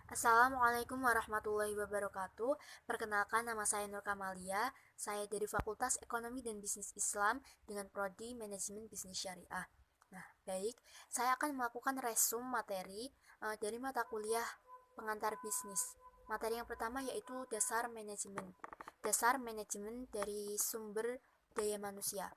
Assalamualaikum warahmatullahi wabarakatuh. Perkenalkan, nama saya Nur Kamalia. Saya dari Fakultas Ekonomi dan Bisnis Islam dengan prodi Manajemen Bisnis Syariah. Nah, baik, saya akan melakukan resum materi dari mata kuliah pengantar bisnis. Materi yang pertama yaitu dasar manajemen. Dasar manajemen dari sumber daya manusia.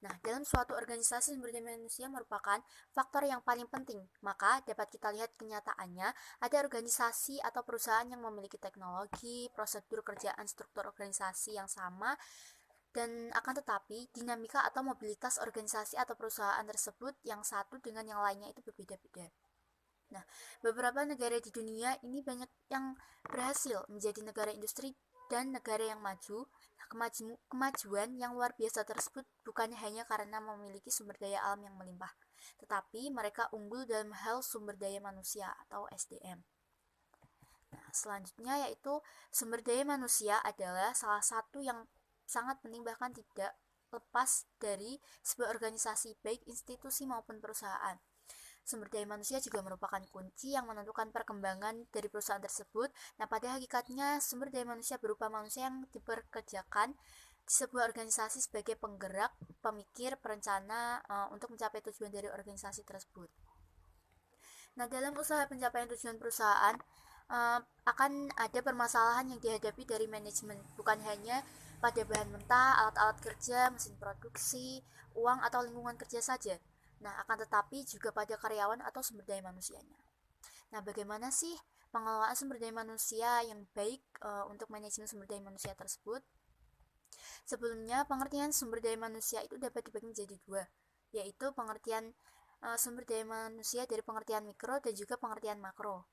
Nah, dalam suatu organisasi sumber daya manusia merupakan faktor yang paling penting. Maka dapat kita lihat kenyataannya, ada organisasi atau perusahaan yang memiliki teknologi, prosedur kerjaan, struktur organisasi yang sama, dan akan tetapi dinamika atau mobilitas organisasi atau perusahaan tersebut yang satu dengan yang lainnya itu berbeda-beda. Nah, beberapa negara di dunia ini banyak yang berhasil menjadi negara industri dan negara yang maju. Nah, kemajuan yang luar biasa tersebut bukan hanya karena memiliki sumber daya alam yang melimpah, tetapi mereka unggul dalam hal sumber daya manusia atau SDM. Nah, selanjutnya yaitu sumber daya manusia adalah salah satu yang sangat penting bahkan tidak lepas dari sebuah organisasi baik institusi maupun perusahaan. Sumber daya manusia juga merupakan kunci yang menentukan perkembangan dari perusahaan tersebut. Nah, pada hakikatnya, sumber daya manusia berupa manusia yang diperkerjakan di sebuah organisasi sebagai penggerak, pemikir, perencana untuk mencapai tujuan dari organisasi tersebut. Nah, dalam usaha pencapaian tujuan perusahaan, akan ada permasalahan yang dihadapi dari manajemen, bukan hanya pada bahan mentah, alat-alat kerja, mesin produksi, uang, atau lingkungan kerja saja. Nah, akan tetapi juga pada karyawan atau sumber daya manusianya. Nah, bagaimana sih pengelolaan sumber daya manusia yang baik untuk manajemen sumber daya manusia tersebut? Sebelumnya, pengertian sumber daya manusia itu dapat dibagi menjadi dua, yaitu pengertian sumber daya manusia dari pengertian mikro dan juga pengertian makro.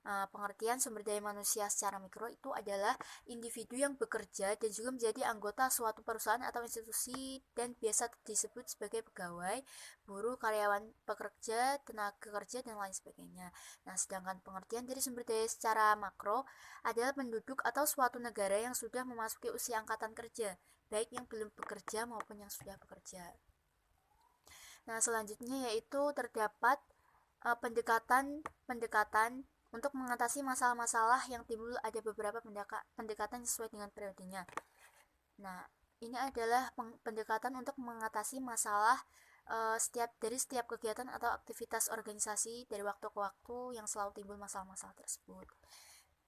Pengertian sumber daya manusia secara mikro itu adalah individu yang bekerja dan juga menjadi anggota suatu perusahaan atau institusi dan biasa disebut sebagai pegawai, buruh, karyawan pekerja, tenaga kerja, dan lain sebagainya. Nah, sedangkan pengertian dari sumber daya secara makro adalah penduduk atau suatu negara yang sudah memasuki usia angkatan kerja, baik yang belum bekerja maupun yang sudah bekerja. Nah, selanjutnya yaitu terdapat pendekatan untuk mengatasi masalah-masalah yang timbul, ada beberapa pendekatan sesuai dengan periodenya. Nah, ini adalah pendekatan untuk mengatasi masalah setiap kegiatan atau aktivitas organisasi dari waktu ke waktu yang selalu timbul masalah-masalah tersebut.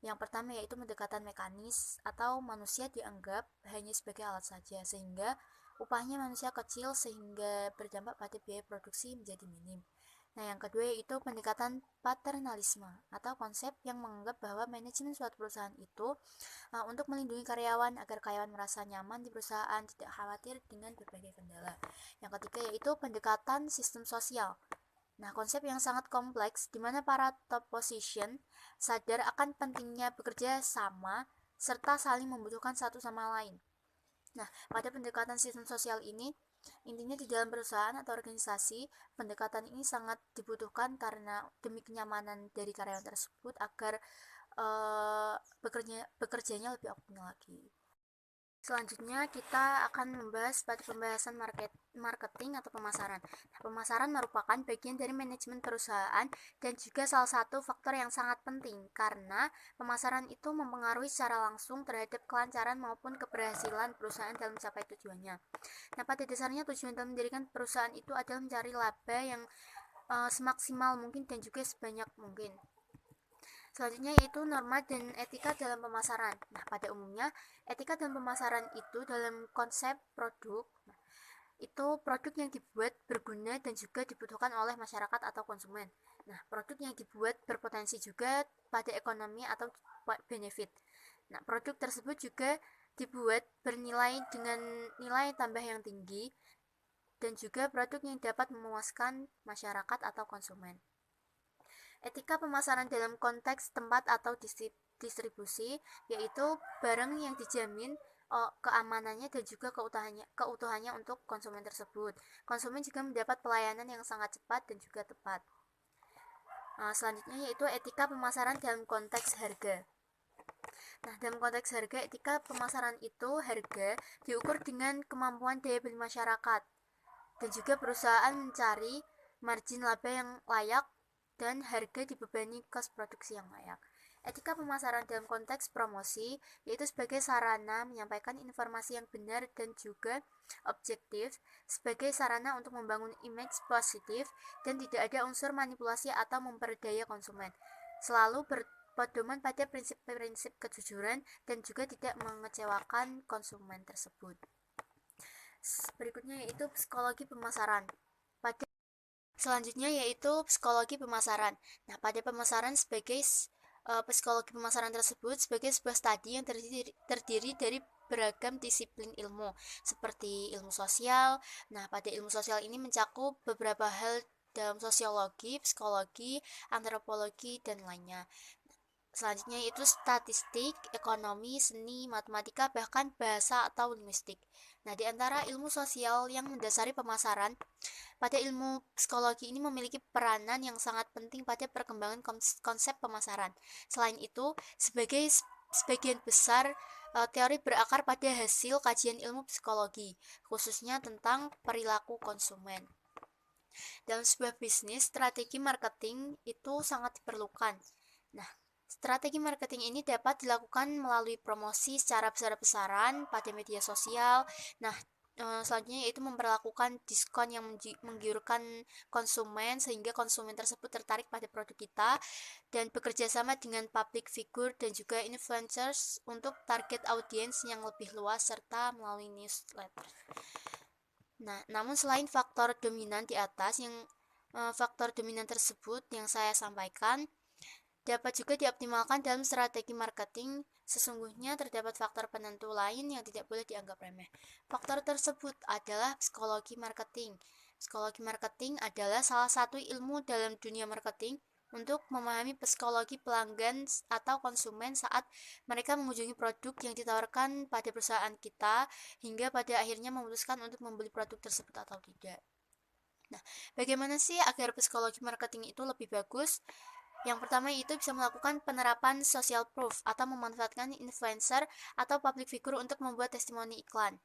Yang pertama yaitu pendekatan mekanis atau manusia dianggap hanya sebagai alat saja sehingga upahnya manusia kecil sehingga berdampak pada biaya produksi menjadi minim. Nah, yang kedua yaitu pendekatan paternalisme atau konsep yang menganggap bahwa manajemen suatu perusahaan itu untuk melindungi karyawan agar karyawan merasa nyaman di perusahaan, tidak khawatir dengan berbagai kendala. Yang ketiga yaitu pendekatan sistem sosial. Nah, konsep yang sangat kompleks di mana para top position sadar akan pentingnya bekerja sama serta saling membutuhkan satu sama lain. Nah, pada pendekatan sistem sosial ini, intinya di dalam perusahaan atau organisasi, pendekatan ini sangat dibutuhkan karena demi kenyamanan dari karyawan tersebut agar bekerjanya lebih optimal lagi. Selanjutnya kita akan membahas pada pembahasan marketing atau pemasaran. Nah, pemasaran merupakan bagian dari manajemen perusahaan dan juga salah satu faktor yang sangat penting karena pemasaran itu mempengaruhi secara langsung terhadap kelancaran maupun keberhasilan perusahaan dalam mencapai tujuannya. Nah, pada dasarnya tujuan dalam mendirikan perusahaan itu adalah mencari laba yang semaksimal mungkin dan juga sebanyak mungkin. Selanjutnya yaitu norma dan etika dalam pemasaran. Nah, pada umumnya etika dalam pemasaran itu dalam konsep produk itu produk yang dibuat berguna dan juga dibutuhkan oleh masyarakat atau konsumen. Nah, produk yang dibuat berpotensi juga pada ekonomi atau benefit. Nah, produk tersebut juga dibuat bernilai dengan nilai tambah yang tinggi dan juga produk yang dapat memuaskan masyarakat atau konsumen. Etika pemasaran dalam konteks tempat atau distribusi, yaitu barang yang dijamin keamanannya dan juga keutuhannya untuk konsumen tersebut. Konsumen juga mendapat pelayanan yang sangat cepat dan juga tepat. Selanjutnya yaitu etika pemasaran dalam konteks harga. Nah, dalam konteks harga, etika pemasaran itu harga diukur dengan kemampuan daya beli masyarakat dan juga perusahaan mencari margin laba yang layak dan harga dibebani kos produksi yang layak. Etika pemasaran dalam konteks promosi yaitu sebagai sarana menyampaikan informasi yang benar dan juga objektif, sebagai sarana untuk membangun image positif dan tidak ada unsur manipulasi atau memperdaya konsumen. Selalu berpedoman pada prinsip-prinsip kejujuran dan juga tidak mengecewakan konsumen tersebut. Berikutnya yaitu psikologi pemasaran. Selanjutnya yaitu psikologi pemasaran. Nah, pada pemasaran sebagai psikologi pemasaran tersebut sebagai sebuah studi yang terdiri dari beragam disiplin ilmu seperti ilmu sosial. Nah, pada ilmu sosial ini mencakup beberapa hal dalam sosiologi, psikologi, antropologi, dan lainnya. Selanjutnya yaitu statistik, ekonomi, seni, matematika, bahkan bahasa atau linguistik. Nah, di antara ilmu sosial yang mendasari pemasaran, pada ilmu psikologi ini memiliki peranan yang sangat penting pada perkembangan konsep pemasaran. Selain itu, sebagian besar teori berakar pada hasil kajian ilmu psikologi, khususnya tentang perilaku konsumen. Dalam sebuah bisnis, strategi marketing itu sangat diperlukan. Nah, strategi marketing ini dapat dilakukan melalui promosi secara besar-besaran pada media sosial. Nah, selanjutnya yaitu memperlakukan diskon yang menggiurkan konsumen sehingga konsumen tersebut tertarik pada produk kita, dan bekerja sama dengan public figure dan juga influencers untuk target audiens yang lebih luas serta melalui newsletter. Nah, namun selain faktor dominan di atas faktor dominan tersebut yang saya sampaikan dapat juga dioptimalkan dalam strategi marketing. Sesungguhnya terdapat faktor penentu lain yang tidak boleh dianggap remeh. Faktor tersebut adalah psikologi marketing. Psikologi marketing adalah salah satu ilmu dalam dunia marketing untuk memahami psikologi pelanggan atau konsumen saat mereka mengunjungi produk yang ditawarkan pada perusahaan kita hingga pada akhirnya memutuskan untuk membeli produk tersebut atau tidak. Nah, bagaimana sih agar psikologi marketing itu lebih bagus? Yang pertama itu bisa melakukan penerapan social proof atau memanfaatkan influencer atau public figure untuk membuat testimoni iklan.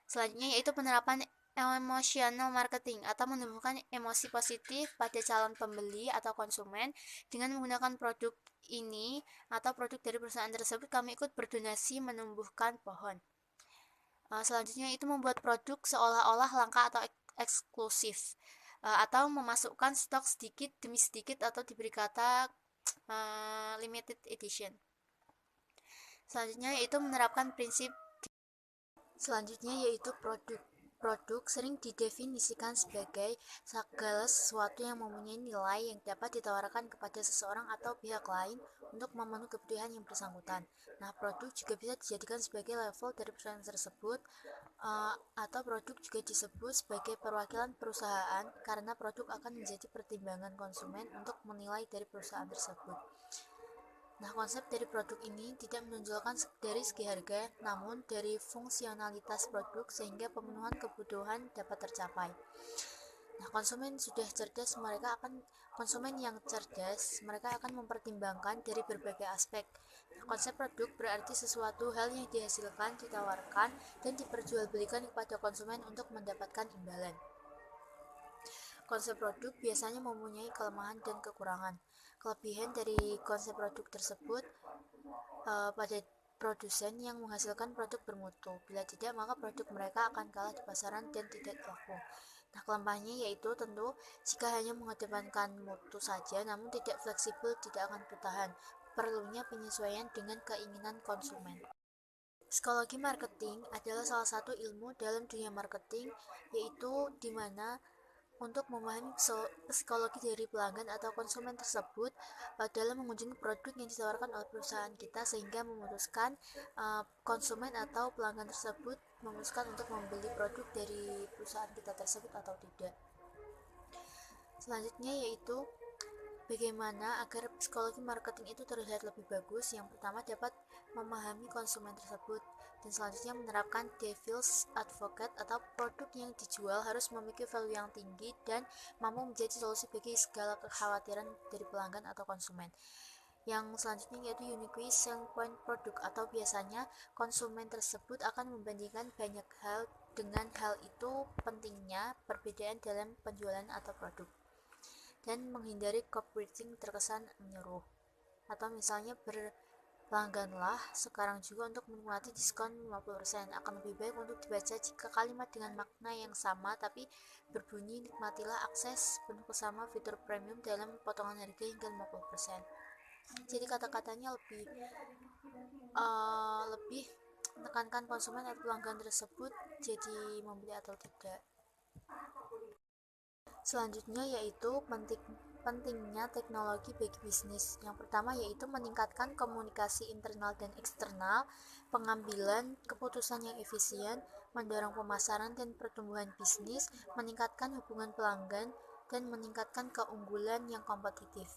Selanjutnya yaitu penerapan emotional marketing atau menumbuhkan emosi positif pada calon pembeli atau konsumen dengan menggunakan produk ini atau produk dari perusahaan tersebut. Kami ikut berdonasi menumbuhkan pohon. Selanjutnya itu membuat produk seolah-olah langka atau eksklusif, atau memasukkan stok sedikit demi sedikit atau diberi kata limited edition. Selanjutnya yaitu menerapkan prinsip produk sering didefinisikan sebagai segala sesuatu yang mempunyai nilai yang dapat ditawarkan kepada seseorang atau pihak lain untuk memenuhi kebutuhan yang bersangkutan. Nah, produk juga bisa dijadikan sebagai level dari perusahaan tersebut, atau produk juga disebut sebagai perwakilan perusahaan karena produk akan menjadi pertimbangan konsumen untuk menilai dari perusahaan tersebut. Nah, konsep dari produk ini tidak menonjolkan dari segi harga, namun dari fungsionalitas produk sehingga pemenuhan kebutuhan dapat tercapai. Nah, konsumen yang cerdas, mereka akan mempertimbangkan dari berbagai aspek. Nah, konsep produk berarti sesuatu hal yang dihasilkan, ditawarkan, dan diperjualbelikan kepada konsumen untuk mendapatkan imbalan. Konsep produk biasanya mempunyai kelemahan dan kekurangan. Kelebihan dari konsep produk tersebut pada produsen yang menghasilkan produk bermutu. Bila tidak, maka produk mereka akan kalah di pasaran dan tidak laku. Nah, kelemahannya yaitu tentu jika hanya mengedepankan mutu saja namun tidak fleksibel, tidak akan bertahan. Perlunya penyesuaian dengan keinginan konsumen. Psikologi marketing adalah salah satu ilmu dalam dunia marketing, yaitu di mana untuk memahami psikologi dari pelanggan atau konsumen tersebut dalam mengunjungi produk yang ditawarkan oleh perusahaan kita sehingga memutuskan konsumen atau pelanggan tersebut memutuskan untuk membeli produk dari perusahaan kita tersebut atau tidak. Selanjutnya yaitu bagaimana agar psikologi marketing itu terlihat lebih bagus. Yang pertama dapat memahami konsumen tersebut, dan selanjutnya menerapkan devil's advocate atau produk yang dijual harus memiliki value yang tinggi dan mampu menjadi solusi bagi segala kekhawatiran dari pelanggan atau konsumen. Yang selanjutnya yaitu unique selling point produk, atau biasanya konsumen tersebut akan membandingkan banyak hal. Dengan hal itu pentingnya perbedaan dalam penjualan atau produk. dan menghindari copywriting terkesan menyuruh. Atau misalnya berlangganlah sekarang juga untuk menikmati diskon 50%. Akan lebih baik untuk dibaca jika kalimat dengan makna yang sama tapi berbunyi nikmatilah akses penuh bersama fitur premium dalam potongan harga hingga 50%. Jadi kata-katanya lebih menekankan konsumen atau pelanggan tersebut jadi membeli atau tidak. Selanjutnya yaitu pentingnya teknologi bagi bisnis. Yang pertama yaitu meningkatkan komunikasi internal dan eksternal, pengambilan keputusan yang efisien, mendorong pemasaran dan pertumbuhan bisnis, meningkatkan hubungan pelanggan, dan meningkatkan keunggulan yang kompetitif.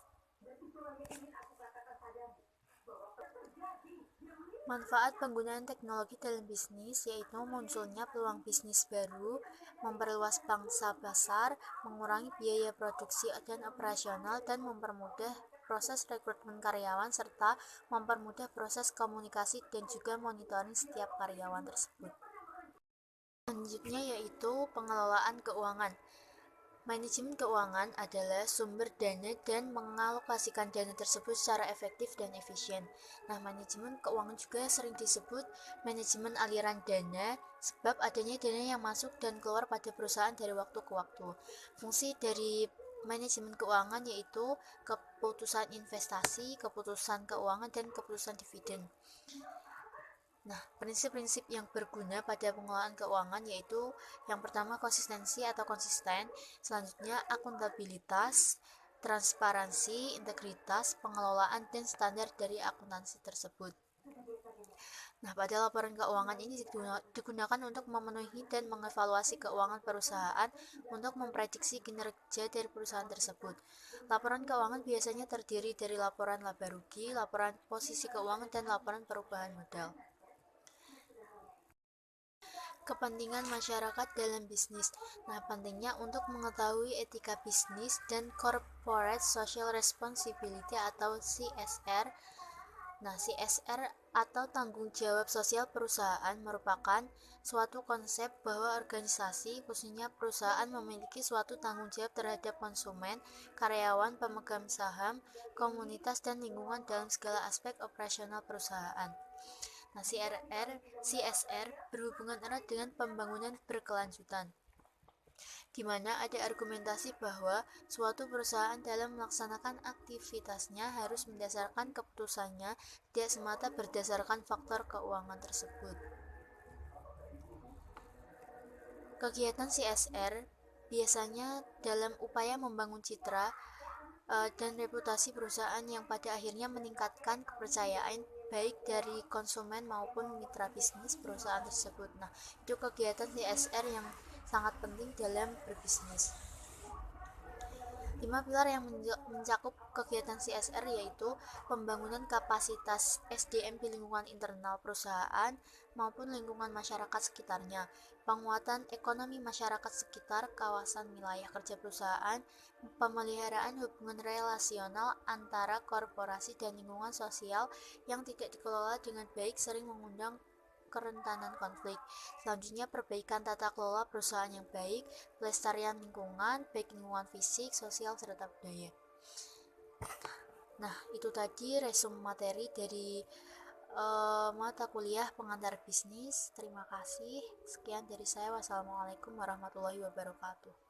Manfaat penggunaan teknologi dalam bisnis yaitu munculnya peluang bisnis baru, memperluas pangsa pasar, mengurangi biaya produksi dan operasional, dan mempermudah proses rekrutmen karyawan serta mempermudah proses komunikasi dan juga monitoring setiap karyawan tersebut. Selanjutnya yaitu pengelolaan keuangan. Manajemen keuangan adalah sumber dana dan mengalokasikan dana tersebut secara efektif dan efisien. Nah, manajemen keuangan juga sering disebut manajemen aliran dana sebab adanya dana yang masuk dan keluar pada perusahaan dari waktu ke waktu. Fungsi dari manajemen keuangan yaitu keputusan investasi, keputusan keuangan, dan keputusan dividen. Nah, prinsip-prinsip yang berguna pada pengelolaan keuangan yaitu yang pertama konsistensi atau konsisten, selanjutnya akuntabilitas, transparansi, integritas, pengelolaan, dan standar dari akuntansi tersebut. Nah, pada laporan keuangan ini digunakan untuk memenuhi dan mengevaluasi keuangan perusahaan untuk memprediksi kinerja dari perusahaan tersebut. Laporan keuangan biasanya terdiri dari laporan laba rugi, laporan posisi keuangan, dan laporan perubahan modal. Kepentingan masyarakat dalam bisnis. Nah, pentingnya untuk mengetahui etika bisnis dan corporate social responsibility atau CSR. Nah, CSR atau tanggung jawab sosial perusahaan merupakan suatu konsep bahwa organisasi, khususnya perusahaan, memiliki suatu tanggung jawab terhadap konsumen, karyawan, pemegang saham, komunitas, dan lingkungan dalam segala aspek operasional perusahaan. Nah, CSR berhubungan erat dengan pembangunan berkelanjutan, di mana ada argumentasi bahwa suatu perusahaan dalam melaksanakan aktivitasnya harus mendasarkan keputusannya tidak semata berdasarkan faktor keuangan tersebut. Kegiatan CSR biasanya dalam upaya membangun citra dan reputasi perusahaan yang pada akhirnya meningkatkan kepercayaan baik dari konsumen maupun mitra bisnis perusahaan tersebut. Nah, itu kegiatan CSR yang sangat penting dalam berbisnis. 5 pilar yang mencakup kegiatan CSR yaitu pembangunan kapasitas SDM di lingkungan internal perusahaan maupun lingkungan masyarakat sekitarnya, penguatan ekonomi masyarakat sekitar kawasan wilayah kerja perusahaan, pemeliharaan hubungan relasional antara korporasi dan lingkungan sosial yang tidak dikelola dengan baik sering mengundang kerentanan konflik. Selanjutnya, perbaikan tata kelola perusahaan yang baik, pelestarian lingkungan, baik lingkungan fisik, sosial, serta budaya. Nah, itu tadi resume materi dari mata kuliah pengantar bisnis. Terima kasih. Sekian dari saya. Wassalamualaikum warahmatullahi wabarakatuh.